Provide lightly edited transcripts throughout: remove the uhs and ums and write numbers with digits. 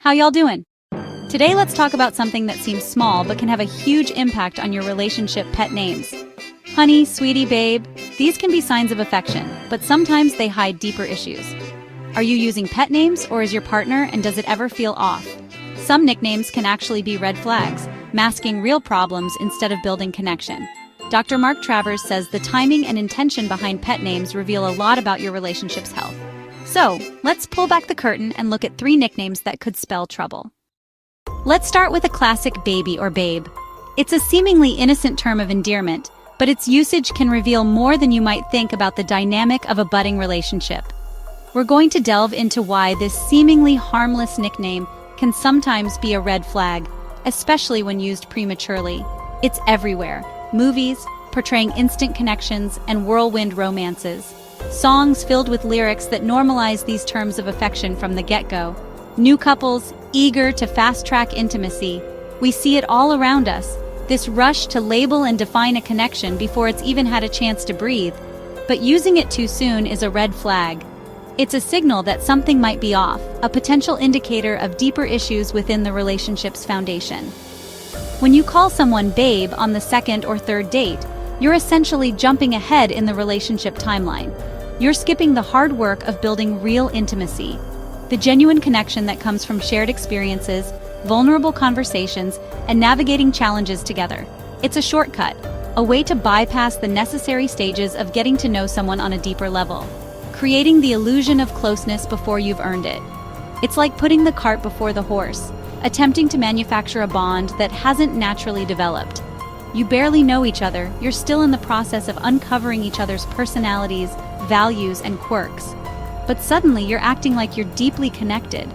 how y'all doing? Today let's talk about something that seems small but can have a huge impact on your relationship: pet names. Honey, sweetie, babe, these can be signs of affection, but sometimes they hide deeper issues. Are you using pet names, or is your partner, and does it ever feel off? Some nicknames can actually be red flags, masking real problems instead of building connection. Dr. Mark Travers says the timing and intention behind pet names reveal a lot about your relationship's health. So, let's pull back the curtain and look at 3 nicknames that could spell trouble. Let's start with a classic baby or babe. It's a seemingly innocent term of endearment, but its usage can reveal more than you might think about the dynamic of a budding relationship. We're going to delve into why this seemingly harmless nickname can sometimes be a red flag, especially when used prematurely. It's everywhere. Movies, portraying instant connections and whirlwind romances. Songs filled with lyrics that normalize these terms of affection from the get-go. New couples, eager to fast-track intimacy. We see it all around us, this rush to label and define a connection before it's even had a chance to breathe. But using it too soon is a red flag. It's a signal that something might be off, a potential indicator of deeper issues within the relationship's foundation. When you call someone babe on the 2nd or 3rd date, you're essentially jumping ahead in the relationship timeline. You're skipping the hard work of building real intimacy, the genuine connection that comes from shared experiences, vulnerable conversations, and navigating challenges together. It's a shortcut, a way to bypass the necessary stages of getting to know someone on a deeper level, creating the illusion of closeness before you've earned it. It's like putting the cart before the horse, attempting to manufacture a bond that hasn't naturally developed. You barely know each other, you're still in the process of uncovering each other's personalities, values, and quirks. But suddenly you're acting like you're deeply connected.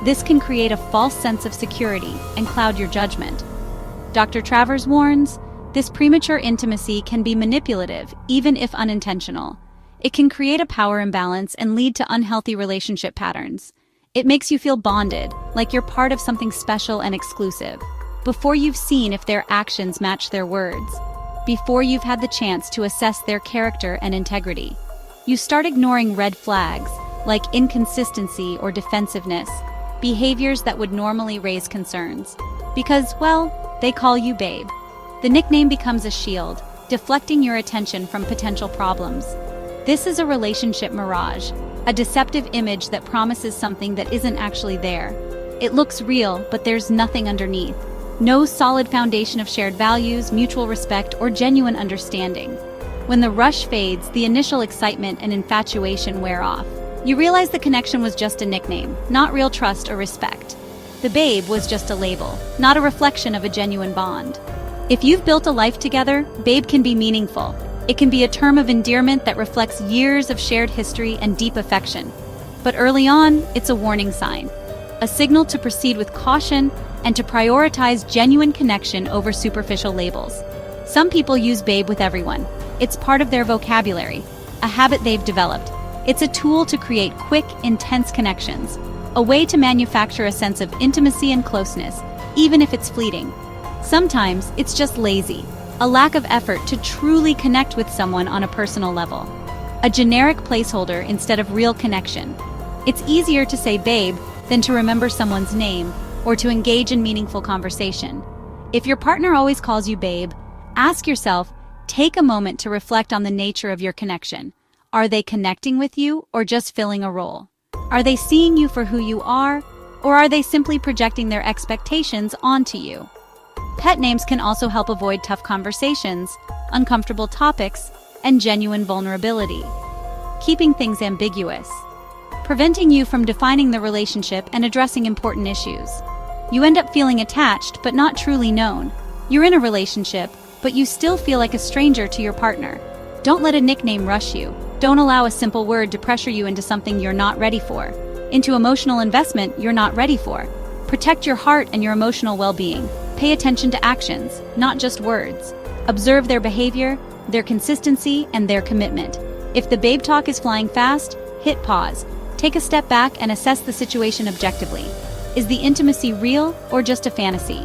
This can create a false sense of security and cloud your judgment. Dr. Travers warns, this premature intimacy can be manipulative, even if unintentional. It can create a power imbalance and lead to unhealthy relationship patterns. It makes you feel bonded, like you're part of something special and exclusive, before you've seen if their actions match their words, before you've had the chance to assess their character and integrity. You start ignoring red flags, like inconsistency or defensiveness, behaviors that would normally raise concerns. Because, well, they call you babe. The nickname becomes a shield, deflecting your attention from potential problems. This is a relationship mirage, a deceptive image that promises something that isn't actually there. It looks real, but there's nothing underneath. No solid foundation of shared values, mutual respect, or genuine understanding. When the rush fades, the initial excitement and infatuation wear off. You realize the connection was just a nickname, not real trust or respect. The babe was just a label, not a reflection of a genuine bond. If you've built a life together, babe can be meaningful. It can be a term of endearment that reflects years of shared history and deep affection. But early on, it's a warning sign, a signal to proceed with caution and to prioritize genuine connection over superficial labels. Some people use babe with everyone. It's part of their vocabulary, a habit they've developed. It's a tool to create quick, intense connections, a way to manufacture a sense of intimacy and closeness, even if it's fleeting. Sometimes it's just lazy, a lack of effort to truly connect with someone on a personal level. A generic placeholder instead of real connection. It's easier to say babe than to remember someone's name or to engage in meaningful conversation. If your partner always calls you babe, ask yourself, take a moment to reflect on the nature of your connection. Are they connecting with you or just filling a role? Are they seeing you for who you are, or are they simply projecting their expectations onto you? Pet names can also help avoid tough conversations, uncomfortable topics, and genuine vulnerability, keeping things ambiguous, preventing you from defining the relationship and addressing important issues. You end up feeling attached but not truly known. You're in a relationship, but you still feel like a stranger to your partner. Don't let a nickname rush you. Don't allow a simple word to pressure you into something you're not ready for, into emotional investment you're not ready for. Protect your heart and your emotional well-being. Pay attention to actions, not just words. Observe their behavior, their consistency, and their commitment. If the babe talk is flying fast, hit pause. Take a step back and assess the situation objectively. Is the intimacy real or just a fantasy?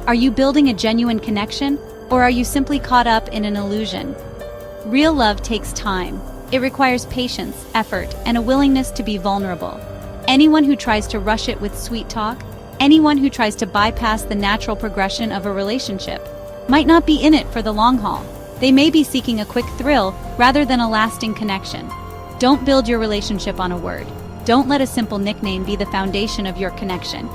Are you building a genuine connection, or are you simply caught up in an illusion? Real love takes time. It requires patience, effort, and a willingness to be vulnerable. Anyone who tries to rush it with sweet talk Anyone who tries to bypass the natural progression of a relationship might not be in it for the long haul. They may be seeking a quick thrill rather than a lasting connection. Don't build your relationship on a word. Don't let a simple nickname be the foundation of your connection.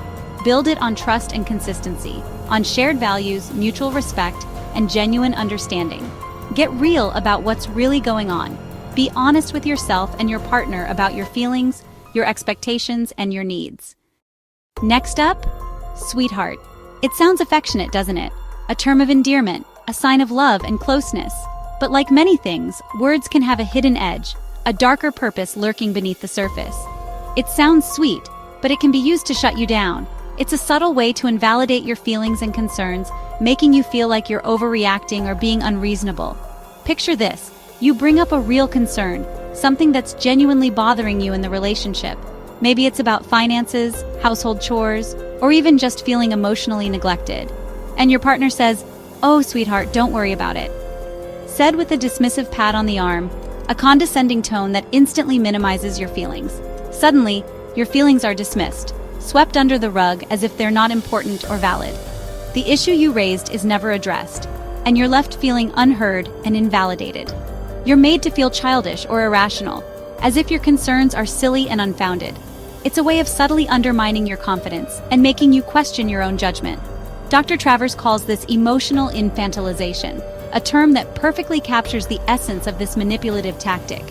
Build it on trust and consistency, on shared values, mutual respect, and genuine understanding. Get real about what's really going on. Be honest with yourself and your partner about your feelings, your expectations, and your needs. Next up, sweetheart. It sounds affectionate, doesn't it? A term of endearment, a sign of love and closeness. But like many things, words can have a hidden edge, a darker purpose lurking beneath the surface. It sounds sweet, but it can be used to shut you down. It's a subtle way to invalidate your feelings and concerns, making you feel like you're overreacting or being unreasonable. Picture this. You bring up a real concern, something that's genuinely bothering you in the relationship. Maybe it's about finances, household chores, or even just feeling emotionally neglected. And your partner says, "Oh, sweetheart, don't worry about it." Said with a dismissive pat on the arm, a condescending tone that instantly minimizes your feelings. Suddenly, your feelings are dismissed, swept under the rug as if they're not important or valid. The issue you raised is never addressed, and you're left feeling unheard and invalidated. You're made to feel childish or irrational, as if your concerns are silly and unfounded. It's a way of subtly undermining your confidence and making you question your own judgment. Dr. Travers calls this emotional infantilization, a term that perfectly captures the essence of this manipulative tactic.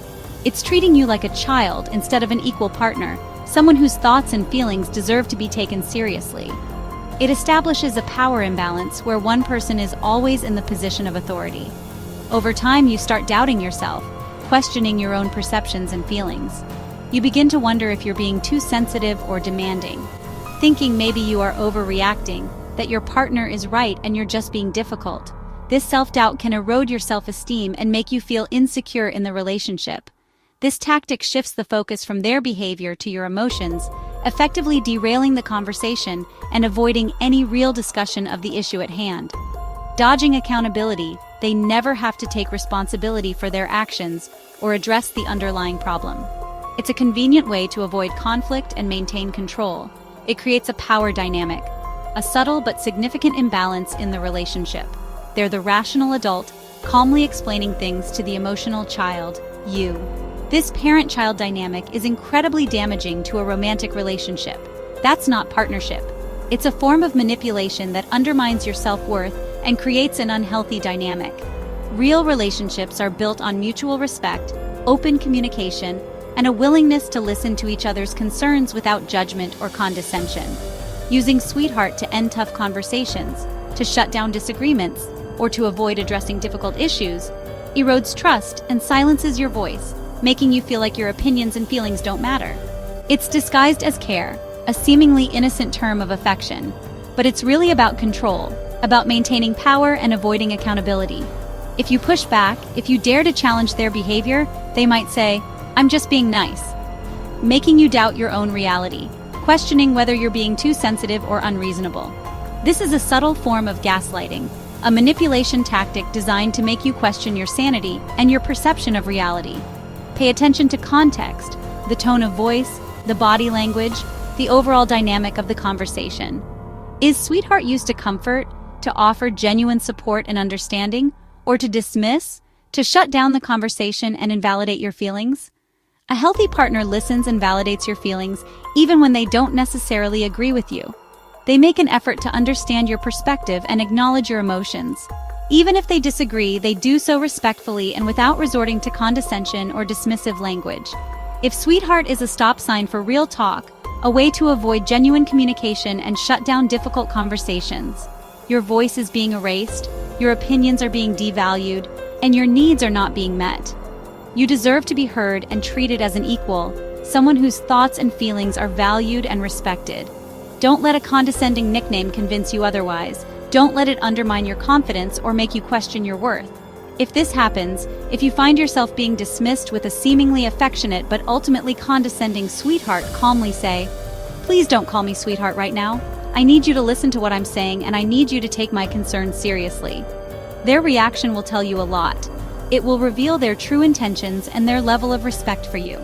It's treating you like a child instead of an equal partner, someone whose thoughts and feelings deserve to be taken seriously. It establishes a power imbalance where one person is always in the position of authority. Over time, you start doubting yourself, questioning your own perceptions and feelings. You begin to wonder if you're being too sensitive or demanding, thinking maybe you are overreacting, that your partner is right and you're just being difficult. This self-doubt can erode your self-esteem and make you feel insecure in the relationship. This tactic shifts the focus from their behavior to your emotions, effectively derailing the conversation and avoiding any real discussion of the issue at hand. Dodging accountability, they never have to take responsibility for their actions or address the underlying problem. It's a convenient way to avoid conflict and maintain control. It creates a power dynamic, a subtle but significant imbalance in the relationship. They're the rational adult, calmly explaining things to the emotional child, you. This parent-child dynamic is incredibly damaging to a romantic relationship. That's not partnership. It's a form of manipulation that undermines your self-worth and creates an unhealthy dynamic. Real relationships are built on mutual respect, open communication, and a willingness to listen to each other's concerns without judgment or condescension. Using sweetheart to end tough conversations, to shut down disagreements, or to avoid addressing difficult issues, erodes trust and silences your voice, making you feel like your opinions and feelings don't matter. It's disguised as care, a seemingly innocent term of affection, but it's really about control, about maintaining power and avoiding accountability. If you push back, if you dare to challenge their behavior, they might say, "I'm just being nice," making you doubt your own reality, questioning whether you're being too sensitive or unreasonable. This is a subtle form of gaslighting, a manipulation tactic designed to make you question your sanity and your perception of reality. Pay attention to context, the tone of voice, the body language, the overall dynamic of the conversation. Is sweetheart used to comfort, to offer genuine support and understanding, or to dismiss, to shut down the conversation and invalidate your feelings? A healthy partner listens and validates your feelings even when they don't necessarily agree with you. They make an effort to understand your perspective and acknowledge your emotions. Even if they disagree, they do so respectfully and without resorting to condescension or dismissive language. If sweetheart is a stop sign for real talk, a way to avoid genuine communication and shut down difficult conversations, your voice is being erased, your opinions are being devalued, and your needs are not being met. You deserve to be heard and treated as an equal, someone whose thoughts and feelings are valued and respected. Don't let a condescending nickname convince you otherwise. Don't let it undermine your confidence or make you question your worth. If this happens, if you find yourself being dismissed with a seemingly affectionate but ultimately condescending sweetheart, calmly say, "Please don't call me sweetheart right now. I need you to listen to what I'm saying and I need you to take my concerns seriously." Their reaction will tell you a lot. It will reveal their true intentions and their level of respect for you.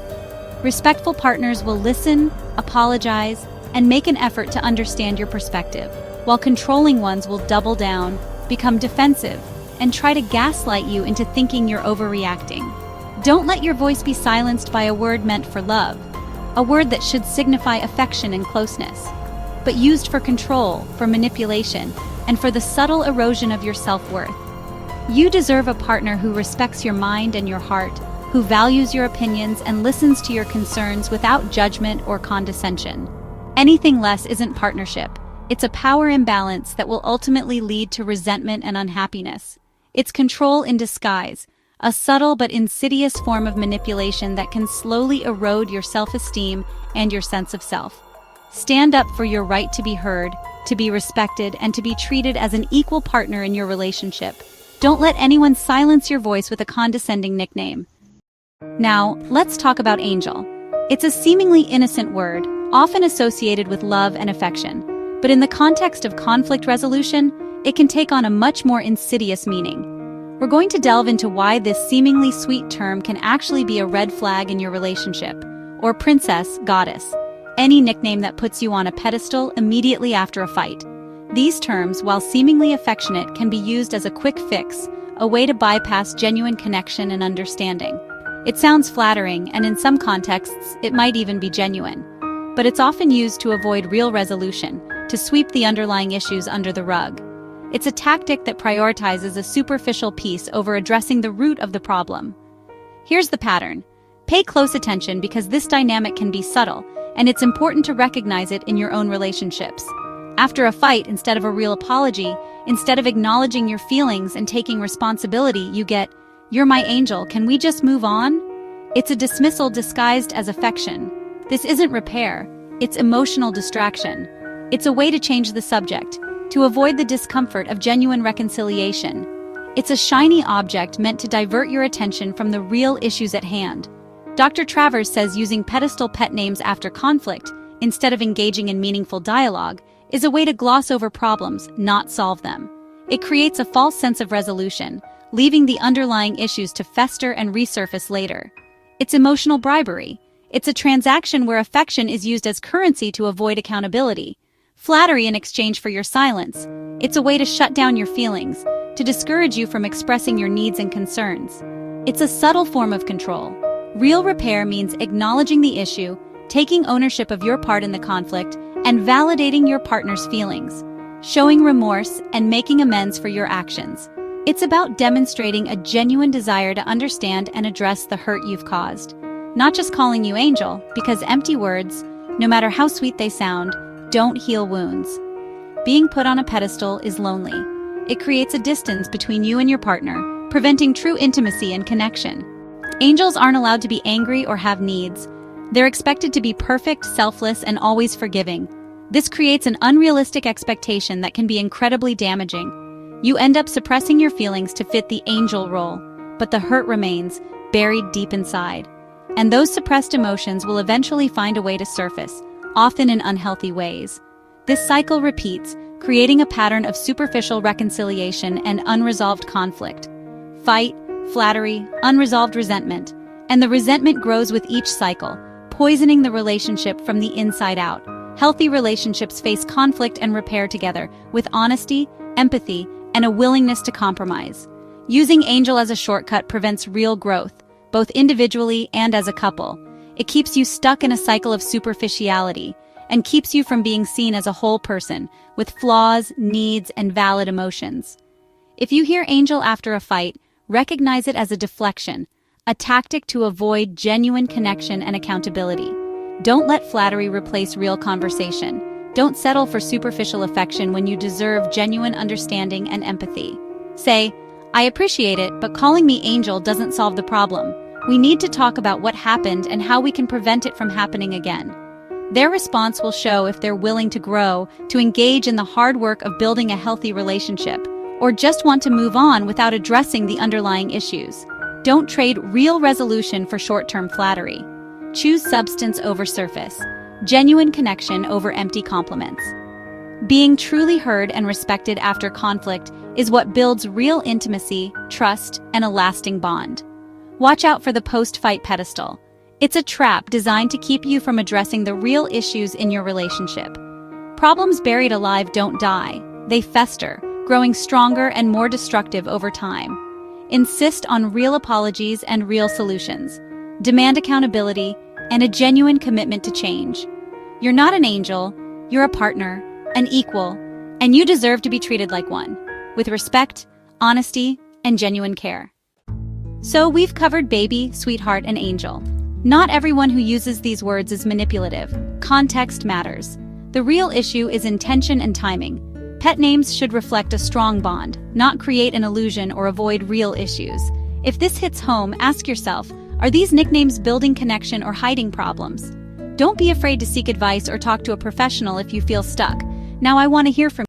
Respectful partners will listen, apologize, and make an effort to understand your perspective, while controlling ones will double down, become defensive, and try to gaslight you into thinking you're overreacting. Don't let your voice be silenced by a word meant for love, a word that should signify affection and closeness, but used for control, for manipulation, and for the subtle erosion of your self-worth. You deserve a partner who respects your mind and your heart, who values your opinions and listens to your concerns without judgment or condescension. Anything less isn't partnership. It's a power imbalance that will ultimately lead to resentment and unhappiness. It's control in disguise, a subtle but insidious form of manipulation that can slowly erode your self-esteem and your sense of self. Stand up for your right to be heard, to be respected, and to be treated as an equal partner in your relationship. Don't let anyone silence your voice with a condescending nickname. Now, let's talk about angel. It's a seemingly innocent word, often associated with love and affection, but in the context of conflict resolution, it can take on a much more insidious meaning. We're going to delve into why this seemingly sweet term can actually be a red flag in your relationship, or princess, goddess, any nickname that puts you on a pedestal immediately after a fight. These terms, while seemingly affectionate, can be used as a quick fix, a way to bypass genuine connection and understanding. It sounds flattering, and in some contexts, it might even be genuine. But it's often used to avoid real resolution, to sweep the underlying issues under the rug. It's a tactic that prioritizes a superficial piece over addressing the root of the problem. Here's the pattern. Pay close attention because this dynamic can be subtle, and it's important to recognize it in your own relationships. After a fight, instead of a real apology, instead of acknowledging your feelings and taking responsibility, you get, "You're my angel, can we just move on?" It's a dismissal disguised as affection. This isn't repair, it's emotional distraction. It's a way to change the subject, to avoid the discomfort of genuine reconciliation. It's a shiny object meant to divert your attention from the real issues at hand. Dr. Travers says using pedestal pet names after conflict, instead of engaging in meaningful dialogue, is a way to gloss over problems, not solve them. It creates a false sense of resolution, leaving the underlying issues to fester and resurface later. It's emotional bribery. It's a transaction where affection is used as currency to avoid accountability. Flattery in exchange for your silence. It's a way to shut down your feelings, to discourage you from expressing your needs and concerns. It's a subtle form of control. Real repair means acknowledging the issue, taking ownership of your part in the conflict, and validating your partner's feelings, showing remorse and making amends for your actions. It's about demonstrating a genuine desire to understand and address the hurt you've caused. Not just calling you angel, because empty words, no matter how sweet they sound, don't heal wounds. Being put on a pedestal is lonely. It creates a distance between you and your partner, preventing true intimacy and connection. Angels aren't allowed to be angry or have needs. They're expected to be perfect, selfless, and always forgiving. This creates an unrealistic expectation that can be incredibly damaging. You end up suppressing your feelings to fit the angel role, but the hurt remains, buried deep inside. And those suppressed emotions will eventually find a way to surface, often in unhealthy ways. This cycle repeats, creating a pattern of superficial reconciliation and unresolved conflict. Fight, flattery, unresolved resentment, and the resentment grows with each cycle, poisoning the relationship from the inside out. Healthy relationships face conflict and repair together, with honesty, empathy, and a willingness to compromise. Using angel as a shortcut prevents real growth, both individually and as a couple. It keeps you stuck in a cycle of superficiality, and keeps you from being seen as a whole person, with flaws, needs, and valid emotions. If you hear angel after a fight, recognize it as a deflection, a tactic to avoid genuine connection and accountability. Don't let flattery replace real conversation. Don't settle for superficial affection when you deserve genuine understanding and empathy. Say, "I appreciate it, but calling me angel doesn't solve the problem. We need to talk about what happened and how we can prevent it from happening again." Their response will show if they're willing to grow, to engage in the hard work of building a healthy relationship, or just want to move on without addressing the underlying issues. Don't trade real resolution for short-term flattery. Choose substance over surface, genuine connection over empty compliments. Being truly heard and respected after conflict is what builds real intimacy, trust, and a lasting bond. Watch out for the post-fight pedestal. It's a trap designed to keep you from addressing the real issues in your relationship. Problems buried alive don't die. They fester, growing stronger and more destructive over time. Insist on real apologies and real solutions. Demand accountability and a genuine commitment to change. You're not an angel, you're a partner, an equal, and you deserve to be treated like one, with respect, honesty, and genuine care. So we've covered baby, sweetheart, and angel. Not everyone who uses these words is manipulative. Context matters. The real issue is intention and timing. Pet names should reflect a strong bond, not create an illusion or avoid real issues. If this hits home, ask yourself, are these nicknames building connection or hiding problems? Don't be afraid to seek advice or talk to a professional if you feel stuck. Now I want to hear from